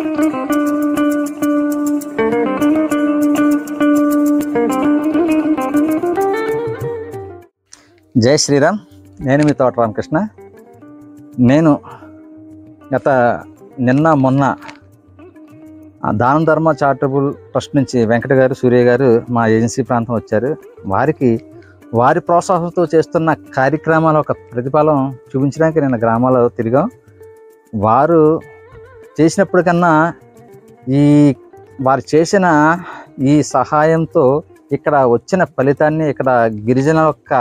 జై శ్రీరామ్. నేను మీ తోట రామకృష్ణ. నేను నిన్న మొన్న దాన ధర్మ చారిటబుల్ ట్రస్ట్ నుంచి వెంకట గారు, సూర్య గారు మా ఏజెన్సీ ప్రాంతం వచ్చారు. వారి ప్రోత్సాహంతో చేస్తున్న కార్యక్రమాల ఒక ప్రతిఫలం చూపించడానికి నేను గ్రామాల్లో తిరిగాం. వారు చేసినప్పటికన్నా వారు చేసిన ఈ సహాయంతో ఇక్కడ వచ్చిన ఫలితాన్ని ఇక్కడ గిరిజన యొక్క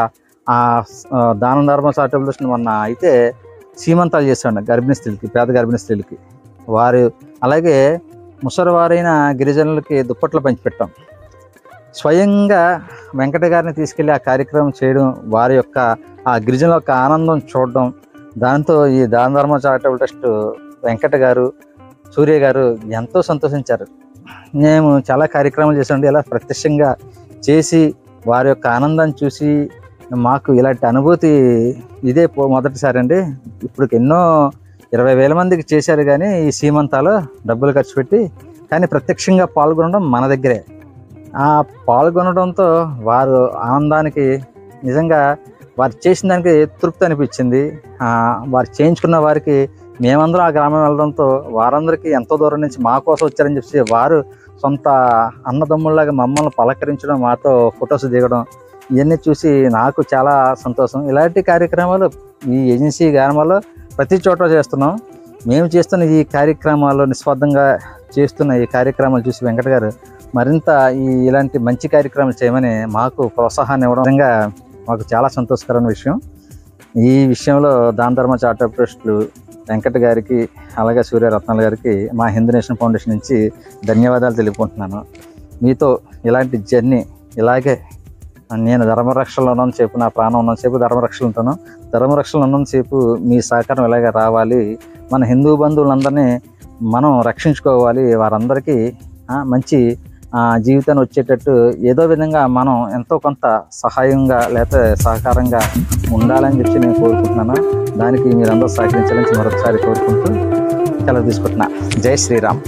దాన ధర్మ చారిటబుల్ ట్రస్ట్ మొన్న అయితే సీమంతాలు చేస్తాడు గర్భిణీ స్త్రీలకి, పేద గర్భిణీ స్త్రీలకి. వారు అలాగే ముసలివారైన గిరిజనులకి దుప్పట్లు పంచిపెట్టాం. స్వయంగా వెంకట గారిని తీసుకెళ్ళి ఆ కార్యక్రమం చేయడం, వారి యొక్క ఆ గిరిజనుల యొక్క ఆనందం చూడడం, దాంతో ఈ దాన ధర్మ చారిటబుల్ ట్రస్ట్ వెంకట గారు, సూర్య గారు ఎంతో సంతోషించారు. మేము చాలా కార్యక్రమాలు చేసామండి. ఇలా ప్రత్యక్షంగా చేసి వారి యొక్క ఆనందాన్ని చూసి మాకు ఇలాంటి అనుభూతి ఇదే మొదటిసారి అండి. ఇప్పుడు ఎన్నో 20,000 మందికి చేశారు కానీ ఈ సీమంతాలో డబ్బులు ఖర్చు పెట్టి, కానీ ప్రత్యక్షంగా పాల్గొనడం మన దగ్గరే. ఆ పాల్గొనడంతో వారు ఆనందానికి నిజంగా వారు చేసిన దానికి తృప్తి అనిపించింది. వారు చేయించుకున్న వారికి మేమందరం ఆ గ్రామం వెళ్ళడంతో వారందరికీ ఎంతో దూరం నుంచి మా కోసం వచ్చారని చెప్పి వారు సొంత అన్నదమ్ముళ్ళలాగా మమ్మల్ని పలకరించడం, మాతో ఫొటోస్ దిగడం, ఇవన్నీ చూసి నాకు చాలా సంతోషం. ఇలాంటి కార్యక్రమాలు ఈ ఏజెన్సీ గ్రామాల్లో ప్రతి చోట చేస్తున్నాం. మేము చేస్తున్న ఈ కార్యక్రమాలు నిస్వార్థంగా చేస్తున్న ఈ కార్యక్రమాలు చూసి వెంకట గారు మరింత ఇలాంటి మంచి కార్యక్రమాలు చేయమని మాకు ప్రోత్సాహాన్ని ఇవ్వడం మాకు చాలా సంతోషకరమైన విషయం. ఈ విషయంలో దాన ధర్మ చారిటబుల్ ట్రస్ట్లు వెంకట గారికి అలాగే సూర్యరత్నాల గారికి మా హిందూ నేషన్ ఫౌండేషన్ నుంచి ధన్యవాదాలు తెలుపుకుంటున్నాను. మీతో ఇలాంటి జర్నీ ఇలాగే నేను ధర్మరక్షణలో ఉన్నంతసేపు, నా ప్రాణం ఉన్నంతసేపు ధర్మరక్షణ ఉంటాను. ధర్మరక్షణ ఉన్నంతసేపు మీ సహకారం ఇలాగే రావాలి. మన హిందూ బంధువులందరినీ మనం రక్షించుకోవాలి. వారందరికీ మంచి జీవితాన్ని వచ్చేటట్టు ఏదో విధంగా మనం ఎంతో కొంత సహాయంగా లేకపోతే సహకారంగా ఉండాలని చెప్పి నేను కోరుకుంటున్నాను. దానికి మీరందరూ సహకరించాలని మరొకసారి కోరుకుంటూ సెలవు తీసుకుంటున్నా. జై శ్రీరామ్.